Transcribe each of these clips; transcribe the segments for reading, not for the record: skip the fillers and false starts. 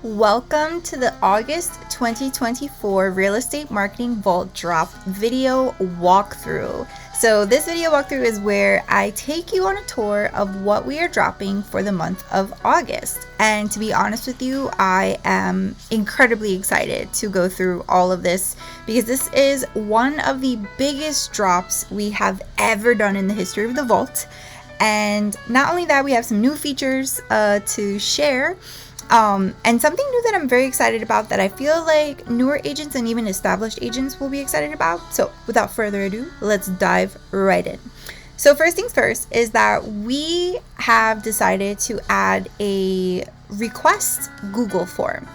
Welcome to the August 2024 Real Estate Marketing Vault Drop video walkthrough. So this video walkthrough is where I take you on a tour of what we are dropping for the month of August. And to be honest with you, I am incredibly excited to go through all of this because this is one of the biggest drops we have ever done in the history of the Vault. And not only that, we have some new features to share. And something new that I'm very excited about that I feel like newer agents and even established agents will be excited about. So without further ado, let's dive right in. So first things first is that we have decided to add a request Google form.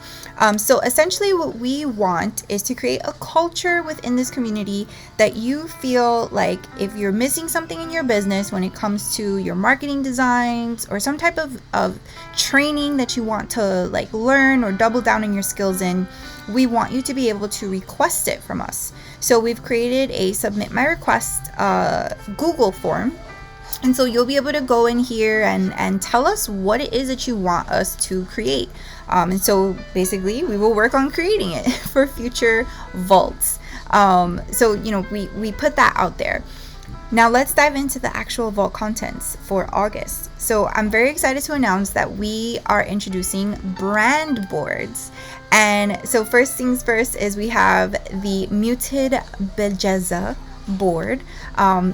So essentially what we want is to create a culture within this community that you feel like if you're missing something in your business when it comes to your marketing designs or some type of training that you want to like learn or double down on your skills in, we want you to be able to request it from us. So we've created a submit my request Google form. And so you'll be able to go in here and tell us what it is that you want us to create. And so basically we will work on creating it for future vaults. We put that out there. Now let's dive into the actual vault contents for August. So I'm very excited to announce that we are introducing brand boards. And so first things first is we have the Muted Belleza board.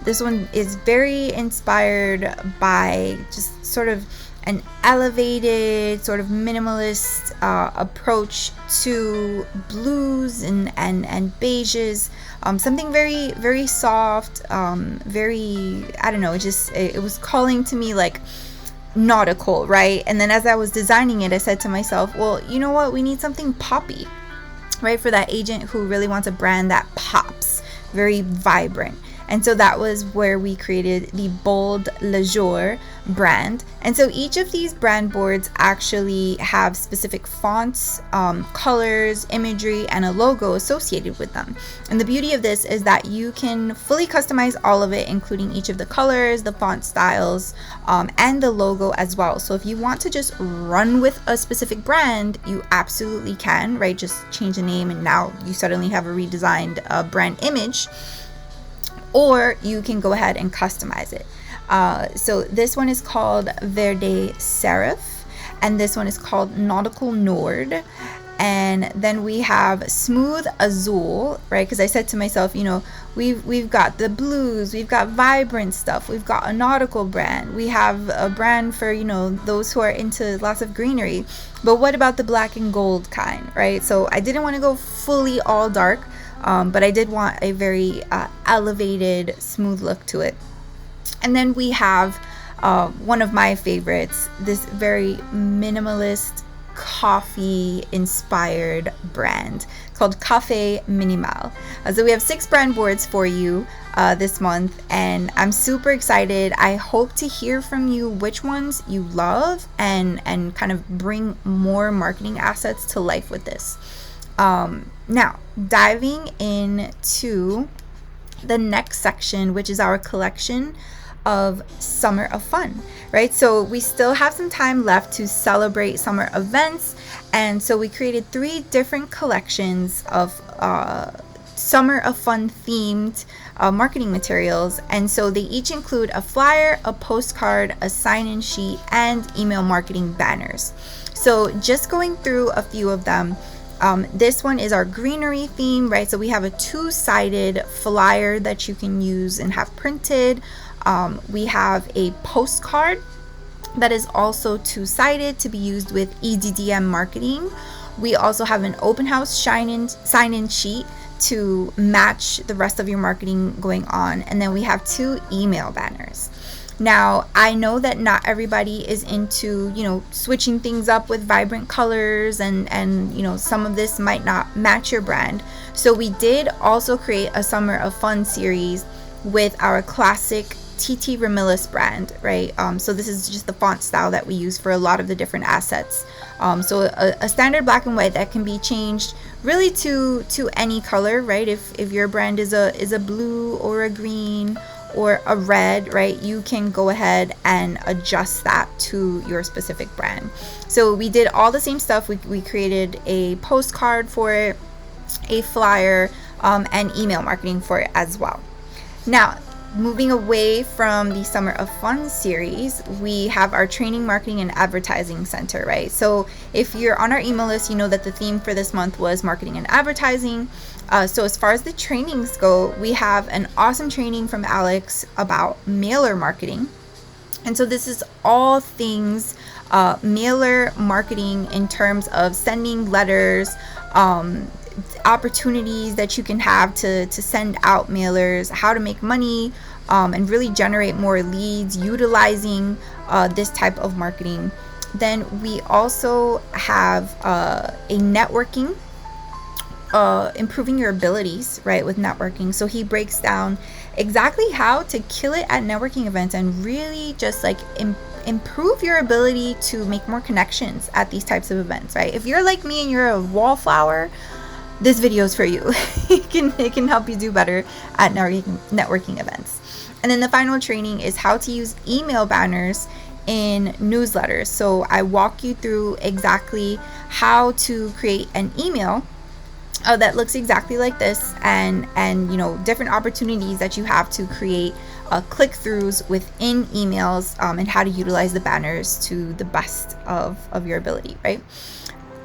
This one is very inspired by just sort of an elevated, sort of minimalist approach to blues and beiges. Something very, very soft, very, I don't know, it was calling to me like nautical, right? And then as I was designing it, I said to myself, well, you know what? We need something poppy, right? For that agent who really wants a brand that pops, very vibrant. And so that was where we created the Bold Lejour brand. And so each of these brand boards actually have specific fonts, colors, imagery, and a logo associated with them. And the beauty of this is that you can fully customize all of it, including each of the colors, the font styles, and the logo as well. So if you want to just run with a specific brand, you absolutely can, right? Just change the name and now you suddenly have a redesigned brand image. Or you can go ahead and customize it. So this one is called Verde Serif, and this one is called Nautical Nord. And then we have Smooth Azul, right? Because I said to myself, you know, we've got the blues, we've got vibrant stuff, we've got a nautical brand, we have a brand for, you know, those who are into lots of greenery. But what about the black and gold kind, right? So I didn't want to go fully all dark. But I did want a very elevated, smooth look to it. And then we have one of my favorites, this very minimalist, coffee-inspired brand called Cafe Minimal. So we have 6 brand boards for you this month, and I'm super excited. I hope to hear from you which ones you love and kind of bring more marketing assets to life with this. Now, diving into the next section, which is our collection of Summer of Fun, right? So we still have some time left to celebrate summer events. And so we created 3 different collections of Summer of Fun themed marketing materials. And so they each include a flyer, a postcard, a sign-in sheet, and email marketing banners. So just going through a few of them. This one is our greenery theme, right? So we have a 2-sided flyer that you can use and have printed. We have a postcard that is also 2-sided to be used with EDDM marketing. We also have an open house sign-in sheet to match the rest of your marketing going on. And then we have 2 email banners. Now, I know that not everybody is into, you know, switching things up with vibrant colors and you know, some of this might not match your brand. So we did also create a Summer of Fun series with our classic TT Remillas brand, right? So this is just the font style that we use for a lot of the different assets. So a standard black and white that can be changed really to any color, right? If your brand is a blue or a green or a red, right, you can go ahead and adjust that to your specific brand. So we did all the same stuff. We created a postcard for it, a flyer, and email marketing for it as well. Now, moving away from the Summer of Fun series, we have our training, marketing, and advertising center, right? So if you're on our email list, you know that the theme for this month was marketing and advertising. So as far as the trainings go, we have an awesome training from Alex about mailer marketing. And so this is all things mailer marketing in terms of sending letters, opportunities that you can have to send out mailers, how to make money, and really generate more leads utilizing this type of marketing. Then we also have a networking, improving your abilities, right, with networking. So he breaks down exactly how to kill it at networking events and really just like improve your ability to make more connections at these types of events, right? If you're like me and you're a wallflower, this video is for you. it can help you do better at networking events. And then the final training is how to use email banners in newsletters. So I walk you through exactly how to create an email that looks exactly like this, and you know, different opportunities that you have to create click-throughs within emails, and how to utilize the banners to the best of your ability, right?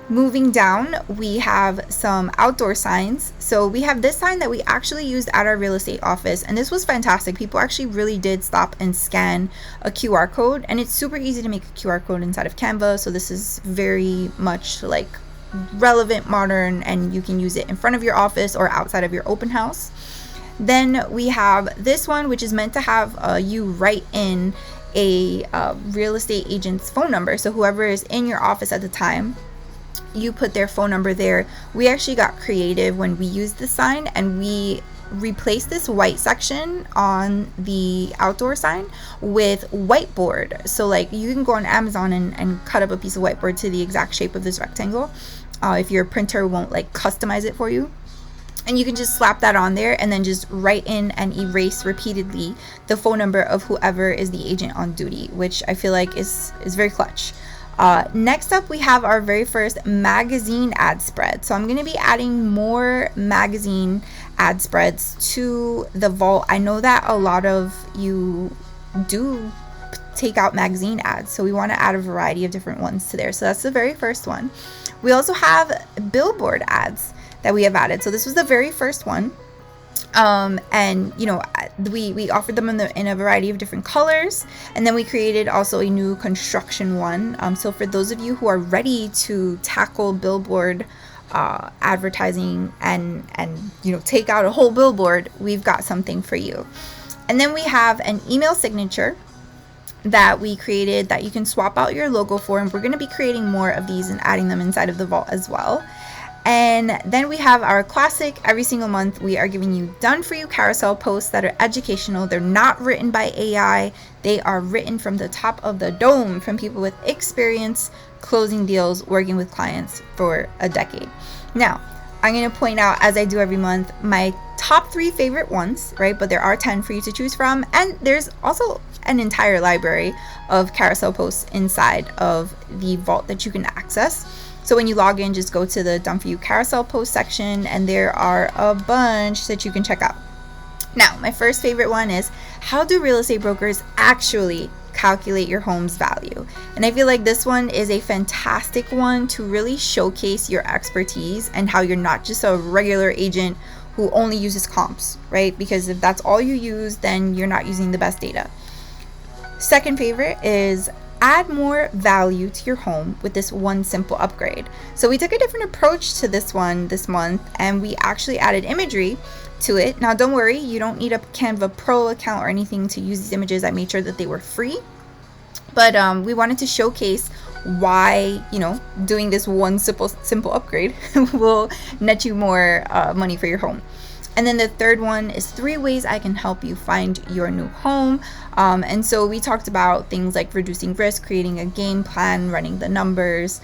Moving down, we have some outdoor signs. So we have this sign that we actually used at our real estate office, and this was fantastic. People actually really did stop and scan a QR code, and it's super easy to make a QR code inside of Canva. So this is very much like relevant, modern, and you can use it in front of your office or outside of your open house. Then we have this one, which is meant to have you write in a real estate agent's phone number. So whoever is in your office at the time, you put their phone number there. We actually got creative when we used the sign, and we replaced this white section on the outdoor sign with whiteboard. So like you can go on Amazon and cut up a piece of whiteboard to the exact shape of this rectangle, if your printer won't like customize it for you. And you can just slap that on there and then just write in and erase repeatedly the phone number of whoever is the agent on duty, which I feel like is very clutch. Next up, we have our very first magazine ad spread. So I'm going to be adding more magazine ad spreads to the vault. I know that a lot of you do take out magazine ads, so we want to add a variety of different ones to there. So that's the very first one. We also have billboard ads that we have added. So this was the very first one. And you know, we offered them in a variety of different colors, and then we created also a new construction one. So for those of you who are ready to tackle billboard advertising and you know, take out a whole billboard, we've got something for you. And then we have an email signature that we created that you can swap out your logo for, and we're going to be creating more of these and adding them inside of the vault as well. And then we have our classic, every single month we are giving you done for you carousel posts that are educational. They're not written by AI. They are written from the top of the dome from people with experience closing deals, working with clients for a decade. Now, I'm going to point out, as I do every month, my top 3 favorite ones, right? But there are 10 for you to choose from. And there's also an entire library of carousel posts inside of the vault that you can access. So when you log in, just go to the Done For You carousel post section, and there are a bunch that you can check out. Now, my first favorite one is, how do real estate brokers actually calculate your home's value? And I feel like this one is a fantastic one to really showcase your expertise and how you're not just a regular agent who only uses comps, right? Because if that's all you use, then you're not using the best data. Second favorite is, add more value to your home with this one simple upgrade. So we took a different approach to this one this month, and we actually added imagery to it. Now don't worry, you don't need a Canva Pro account or anything to use these images. I made sure that they were free, but we wanted to showcase why, you know, doing this one simple upgrade will net you more money for your home. And then the third one is 3 ways I can help you find your new home. And so we talked about things like reducing risk, creating a game plan, running the numbers,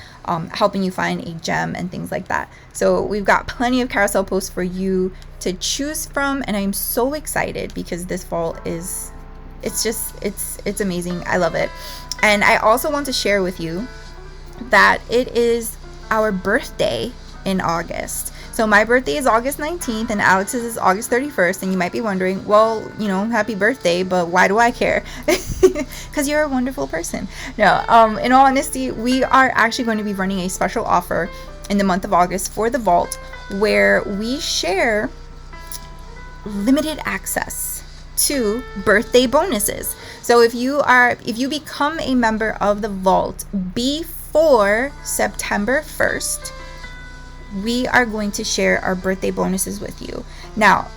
helping you find a gem, and things like that. So we've got plenty of carousel posts for you to choose from, and I'm so excited because this vault is, it's amazing. I love it. And I also want to share with you that it is our birthday in August. So my birthday is August 19th and Alex's is August 31st. And you might be wondering, well, you know, happy birthday, but why do I care? Because you're a wonderful person. No, in all honesty, we are actually going to be running a special offer in the month of August for the vault, where we share limited access to birthday bonuses. So if you become a member of the vault before September 1st, we are going to share our birthday bonuses with you. Now,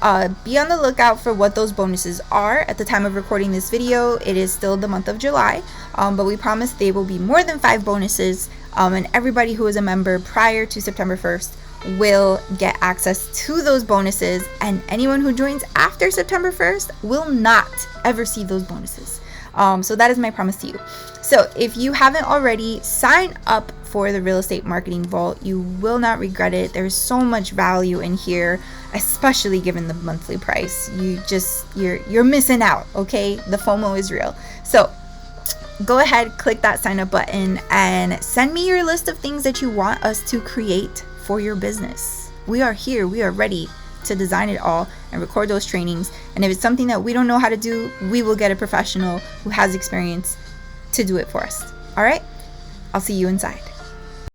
be on the lookout for what those bonuses are. At the time of recording this video, it is still the month of July, but we promise they will be more than 5 bonuses, and everybody who is a member prior to September 1st will get access to those bonuses, and anyone who joins after September 1st will not ever see those bonuses. So that is my promise to you. So if you haven't already, sign up for the Real Estate Marketing Vault. You will not regret it. There's so much value in here, especially given the monthly price. You're missing out, okay? The FOMO is real. So go ahead, click that sign up button, and send me your list of things that you want us to create for your business. We are here. We are ready to design it all and record those trainings. And if it's something that we don't know how to do, we will get a professional who has experience to do it for us. All right? I'll see you inside.